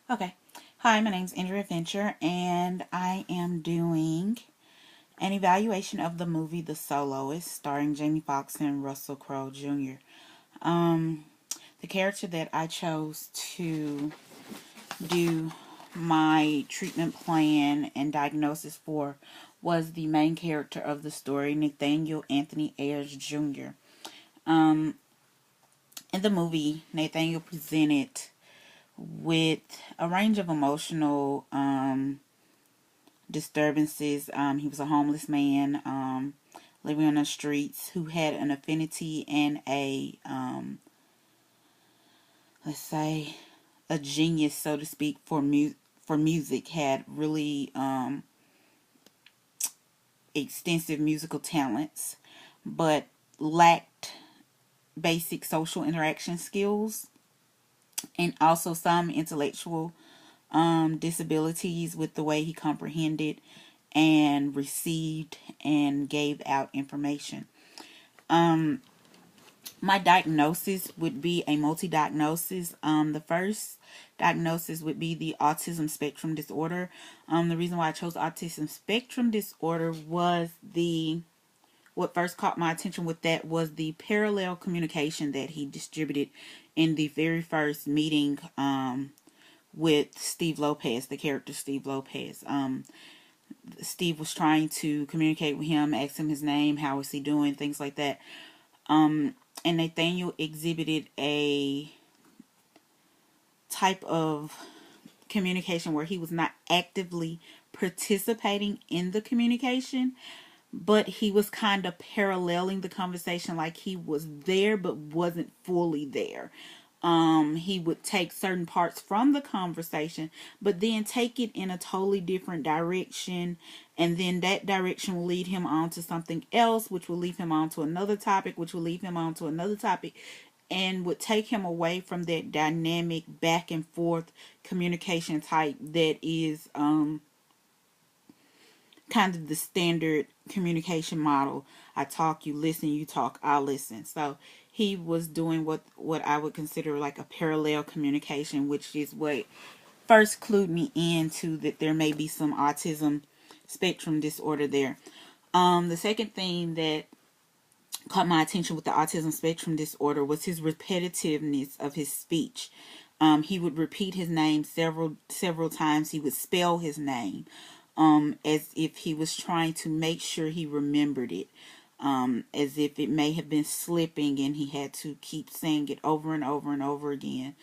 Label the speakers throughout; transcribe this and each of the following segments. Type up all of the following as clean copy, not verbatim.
Speaker 1: Okay. Hi, my name's Andrea Venture, and I am doing an evaluation of the movie The Soloist, starring Jamie Foxx and Russell Crowe Jr. Um, the character that I chose to do my treatment plan and diagnosis for was the main character of the story, Nathaniel Anthony Ayers Jr. Um, in the movie, Nathaniel presented with a range of emotional disturbances. He was a homeless man living on the streets who had an affinity and let's say, a genius, so to speak, for music. Had really extensive musical talents, but lacked basic social interaction skills and also some intellectual disabilities with the way he comprehended and received and gave out information. My diagnosis would be a multi-diagnosis. The first diagnosis would be the autism spectrum disorder. The reason why I chose autism spectrum disorder was what first caught my attention with that was the parallel communication that he distributed in the very first meeting with Steve Lopez, the character Steve Lopez. Steve was trying to communicate with him, ask him his name, how was he doing, things like that. And Nathaniel exhibited a type of communication where he was not actively participating in the communication, but he was kind of paralleling the conversation, like he was there but wasn't fully there. He would take certain parts from the conversation, but then take it in a totally different direction, and then that direction will lead him on to something else, which will lead him on to another topic, which will lead him on to another topic, and would take him away from that dynamic back and forth communication type that is kind of the standard communication model. I talk, you listen, you talk, I listen. So he was doing what I would consider like a parallel communication, which is what first clued me into that there may be some autism spectrum disorder there. The second thing that caught my attention with the autism spectrum disorder was his repetitiveness of his speech. He would repeat his name several times. He would spell his name as if he was trying to make sure he remembered it, as if it may have been slipping and he had to keep saying it over and over and over again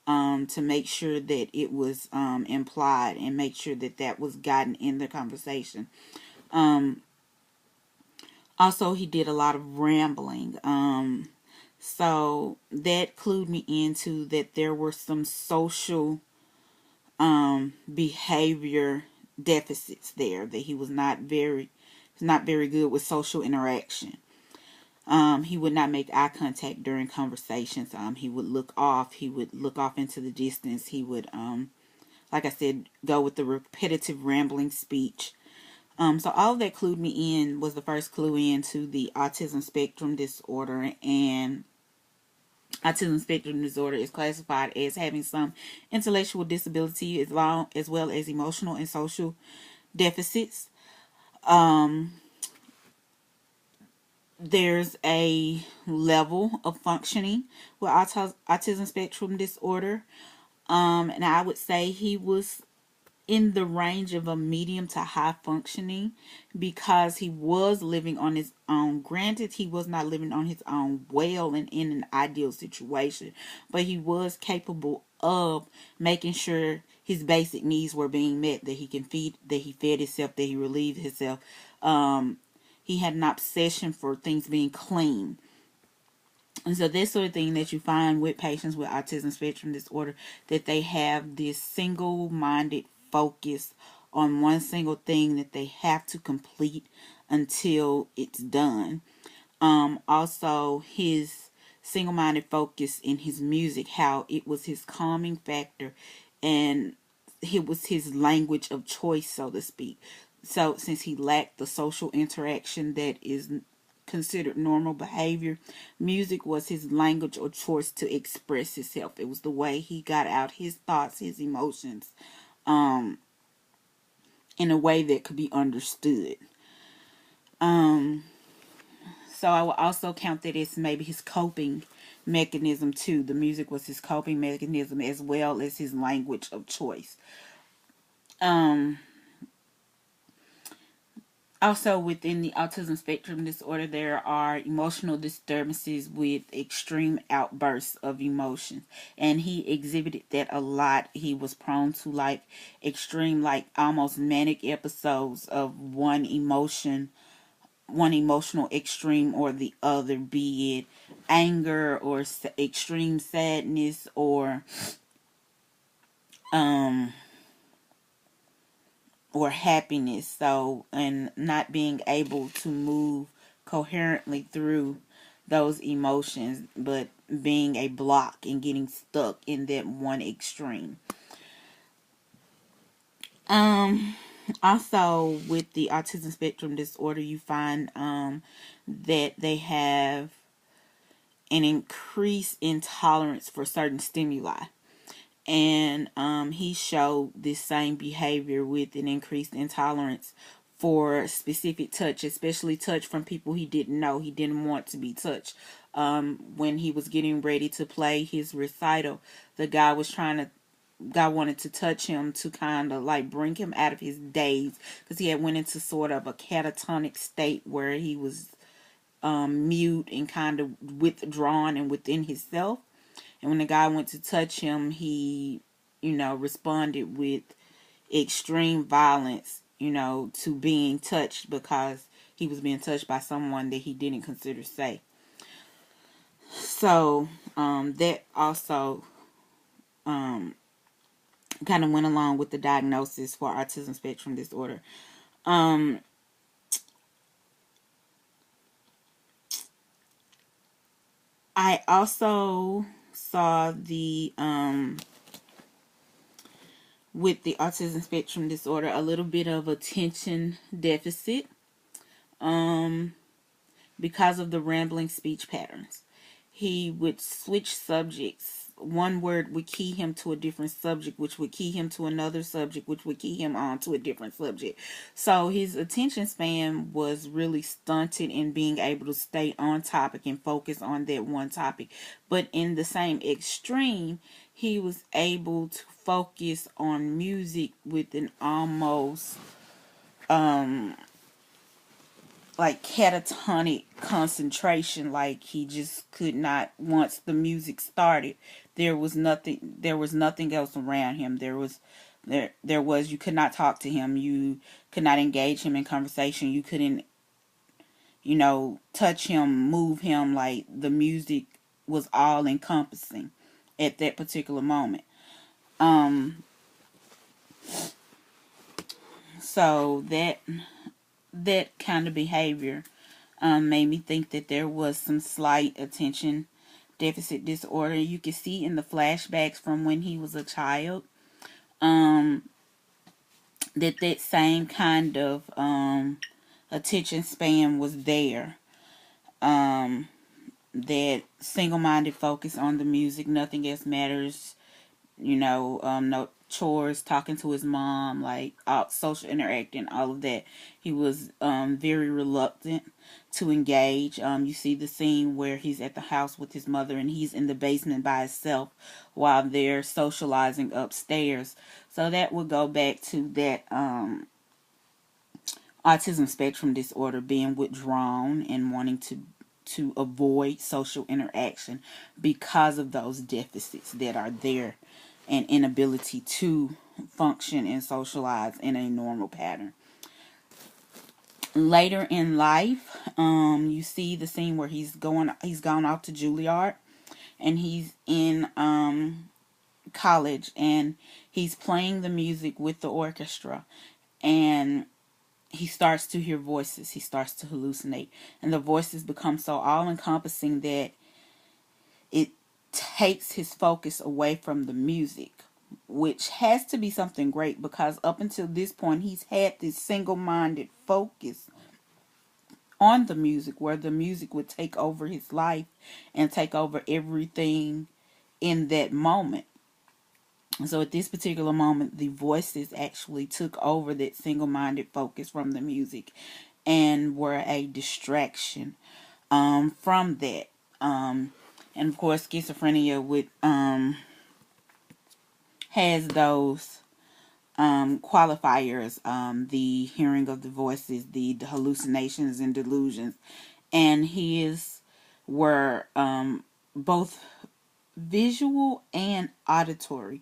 Speaker 1: to make sure that it was implied and make sure that that was gotten in the conversation. Also, he did a lot of rambling. So that clued me into that there were some social behavior deficits there, that he was not very good with social interaction. He would not make eye contact during conversations. He would look off. He would look off into the distance. He would, like I said, go with the repetitive rambling speech. So all of that clued me in, was the first clue into the autism spectrum disorder. And autism spectrum disorder is classified as having some intellectual disability as well as emotional and social deficits. There's a level of functioning with autism spectrum disorder. And I would say he was in the range of a medium to high functioning because he was living on his own. Granted, he was not living on his own well and in an ideal situation, but he was capable of making sure his basic needs were being met, that he can feed, that he fed himself, that he relieved himself. He had an obsession for things being clean. And so this sort of thing that you find with patients with autism spectrum disorder, that they have this single-minded focus on one single thing that they have to complete until it's done. Also, his single-minded focus in his music, how it was his calming factor and it was his language of choice, so to speak. So since he lacked the social interaction that is considered normal behavior. Music was his language or choice to express himself. It was the way he got out his thoughts, his emotions, in a way that could be understood. So I will also count that as maybe his coping mechanism too. The music was his coping mechanism as well as his language of choice. Also, within the autism spectrum disorder, there are emotional disturbances with extreme outbursts of emotions. And he exhibited that a lot. He was prone to like extreme, like almost manic episodes of one emotional extreme or the other, be it anger or extreme sadness or happiness. So, and not being able to move coherently through those emotions, but being a block and getting stuck in that one extreme. Also, with the autism spectrum disorder, you find that they have an increased intolerance for certain stimuli. And he showed this same behavior with an increased intolerance for specific touch, especially touch from people he didn't know. He didn't want to be touched. When he was getting ready to play his recital, the guy wanted to touch him to kind of like bring him out of his daze, because he had went into sort of a catatonic state where he was mute and kind of withdrawn and within himself. And when the guy went to touch him, he, responded with extreme violence, to being touched, because he was being touched by someone that he didn't consider safe. So that also kind of went along with the diagnosis for autism spectrum disorder. I also saw with the autism spectrum disorder, a little bit of attention deficit because of the rambling speech patterns. He would switch subjects. One word would key him to a different subject, which would key him to another subject, which would key him on to a different subject. So his attention span was really stunted in being able to stay on topic and focus on that one topic. But in the same extreme, he was able to focus on music with an almost like catatonic concentration. Like he just could not, once the music started, there was nothing else around him. You could not talk to him, you could not engage him in conversation, you couldn't touch him, move him. Like the music was all encompassing at that particular moment. So that kind of behavior made me think that there was some slight attention deficit disorder. You can see in the flashbacks from when he was a child that same kind of attention span was there. That single-minded focus on the music, nothing else matters. No chores, talking to his mom, like social interacting, all of that. He was very reluctant to engage. You see the scene where he's at the house with his mother and he's in the basement by himself while they're socializing upstairs. So that would go back to that autism spectrum disorder, being withdrawn and wanting to avoid social interaction because of those deficits that are there, and inability to function and socialize in a normal pattern. Later in life, you see the scene where he's gone off to Juilliard, and he's in college, and he's playing the music with the orchestra, and he starts to hear voices. He starts to hallucinate, and the voices become so all-encompassing that it takes his focus away from the music, which has to be something great, because up until this point he's had this single-minded focus on the music, where the music would take over his life and take over everything in that moment. So at this particular moment, the voices actually took over that single-minded focus from the music and were a distraction from that. And of course, schizophrenia would has those qualifiers, the hearing of the voices, the hallucinations and delusions, and his were both visual and auditory.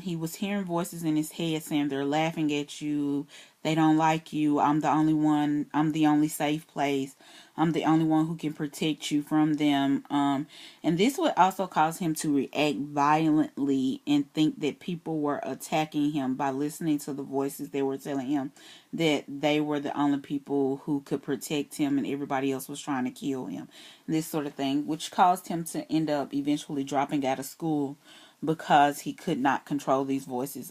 Speaker 1: He was hearing voices in his head saying they're laughing at you, they don't like you, I'm the only one, I'm the only safe place, I'm the only one who can protect you from them. And this would also cause him to react violently and think that people were attacking him by listening to the voices. They were telling him that they were the only people who could protect him and everybody else was trying to kill him. This sort of thing, which caused him to end up eventually dropping out of school because he could not control these voices.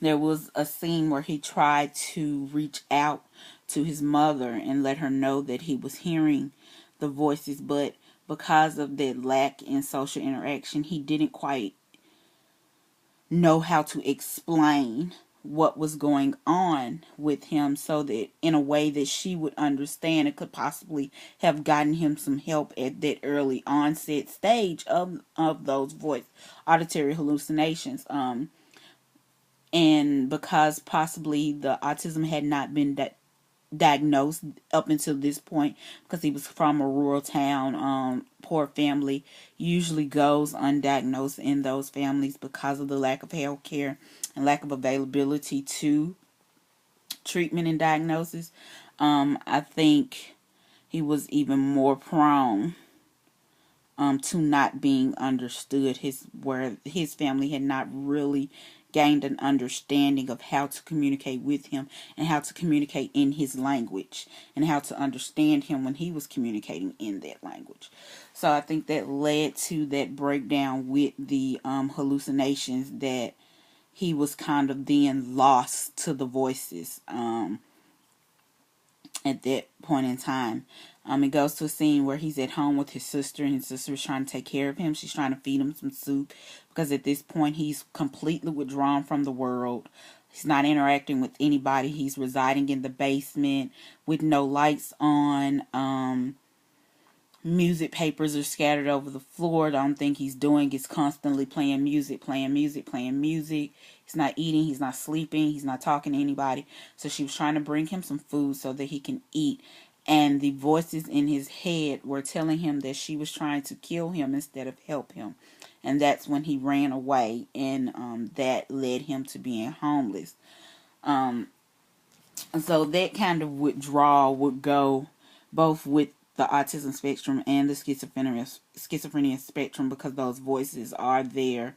Speaker 1: There was a scene where he tried to reach out to his mother and let her know that he was hearing the voices, but because of that lack in social interaction, he didn't quite know how to explain what was going on with him so that in a way that she would understand. It could possibly have gotten him some help at that early onset stage of those auditory hallucinations. And because possibly the autism had not been diagnosed up until this point, because he was from a rural town, poor family, usually goes undiagnosed in those families because of the lack of health care and lack of availability to treatment and diagnosis. I think he was even more prone to not being understood. Where his family had not really gained an understanding of how to communicate with him and how to communicate in his language and how to understand him when he was communicating in that language. So I think that led to that breakdown with the hallucinations, that he was kind of then lost to the voices at that point in time. It goes to a scene where he's at home with his sister, and his sister is trying to take care of him. She's trying to feed him some soup because at this point he's completely withdrawn from the world. He's not interacting with anybody. He's residing in the basement with no lights on. Music papers are scattered over the floor. The only thing he's doing is constantly playing music. He's not eating, he's not sleeping, he's not talking to anybody. So she was trying to bring him some food so that he can eat. And the voices in his head were telling him that she was trying to kill him instead of help him. And that's when he ran away, and that led him to being homeless. So that kind of withdrawal would go both with the autism spectrum and the schizophrenia spectrum, because those voices are there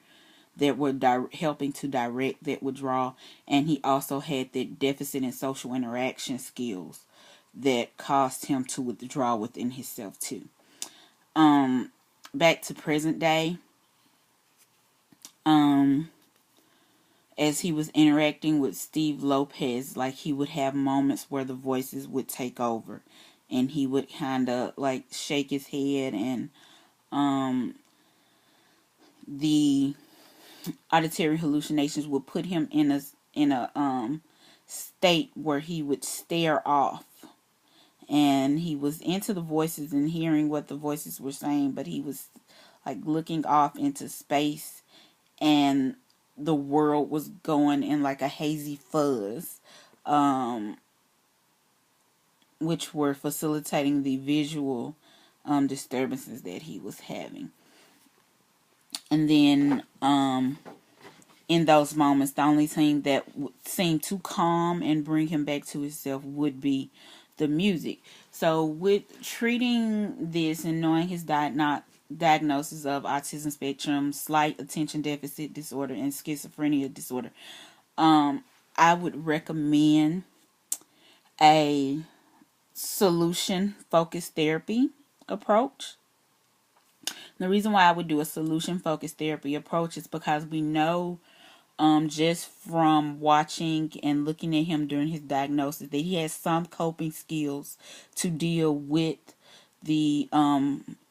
Speaker 1: that were helping to direct that withdrawal. And he also had that deficit in social interaction skills that caused him to withdraw within himself too. Back to present day. As he was interacting with Steve Lopez, like, he would have moments where the voices would take over, and he would kind of like shake his head, and the auditory hallucinations would put him in a state where he would stare off, and he was into the voices and hearing what the voices were saying, but he was like looking off into space, and the world was going in like a hazy fuzz, which were facilitating the visual disturbances that he was having. And then in those moments, the only thing that would seem to calm and bring him back to himself would be the music. So with treating this and knowing his diagnosis of autism spectrum, slight attention deficit disorder, and schizophrenia disorder, I would recommend a solution-focused therapy approach. The reason why I would do a solution-focused therapy approach is because we know just from watching and looking at him during his diagnosis, that he has some coping skills to deal with the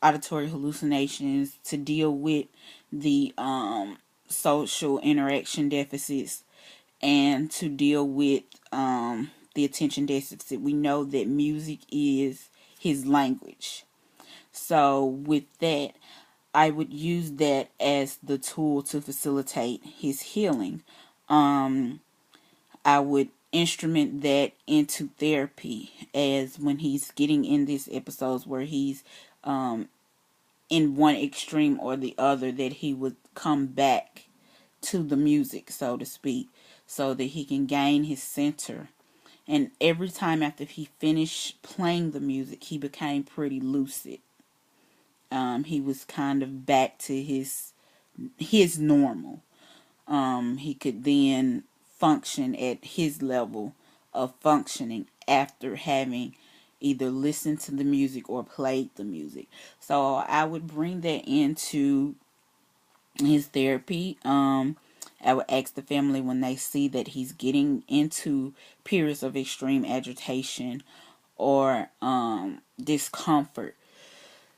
Speaker 1: auditory hallucinations, to deal with the social interaction deficits, and to deal with the attention deficit. We know that music is his language. So with that, I would use that as the tool to facilitate his healing. I would instrument that into therapy, as when he's getting in these episodes where he's in one extreme or the other, that he would come back to the music, so to speak, so that he can gain his center. And every time after he finished playing the music, he became pretty lucid. He was kind of back to his normal. He could then function at his level of functioning after having either listened to the music or played the music. So I would bring that into his therapy. I would ask the family, when they see that he's getting into periods of extreme agitation or discomfort,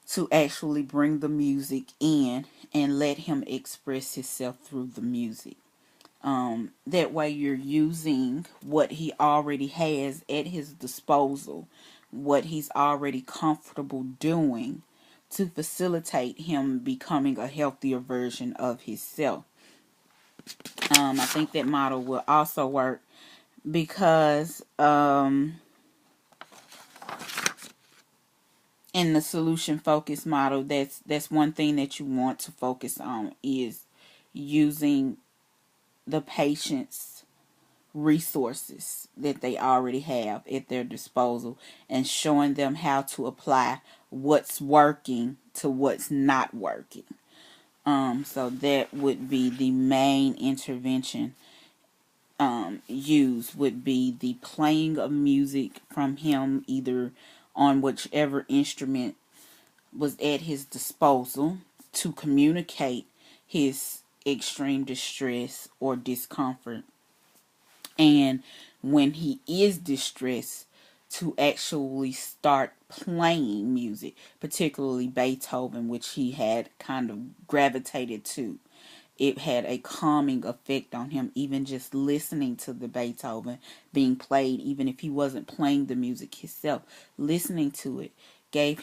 Speaker 1: to actually bring the music in and let him express himself through the music. That way you're using what he already has at his disposal, what he's already comfortable doing, to facilitate him becoming a healthier version of himself. I think that model will also work because in the solution focus model, that's one thing that you want to focus on, is using the patient's resources that they already have at their disposal and showing them how to apply what's working to what's not working. So that would be the main intervention used, would be the playing of music from him, either on whichever instrument was at his disposal, to communicate his extreme distress or discomfort. And when he is distressed, to actually start playing music, particularly Beethoven, which he had kind of gravitated to. It had a calming effect on him, even just listening to the Beethoven being played, even if he wasn't playing the music himself. Listening to it gave